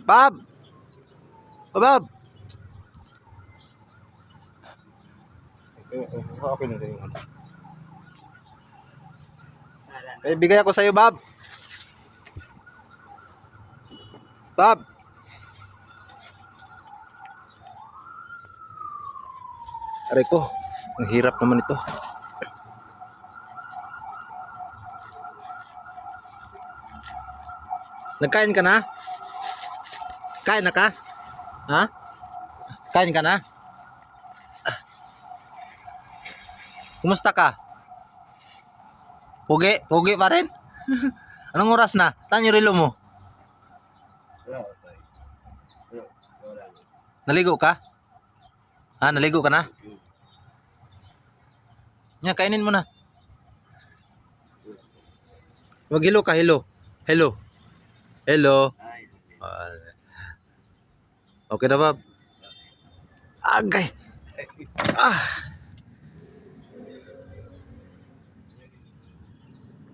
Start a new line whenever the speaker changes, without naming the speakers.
Bob! Oh, Bob! Okay na rin yung ano. Bigay ako sa'yo, Bob. Bob! Aray ko, ang hirap naman ito. Nagkain ka na? Kain na ka? Ha? Kain ka na? Kumusta ka? Pugi? Pugi pa rin? Anong oras na? Saan yung relo mo? Naligo ka? Ha? Naligo ka na? Yan, kainin mo na. Mag-hello ka, hello. Hello. Hello. Okay na, Bob? Agay. Ah.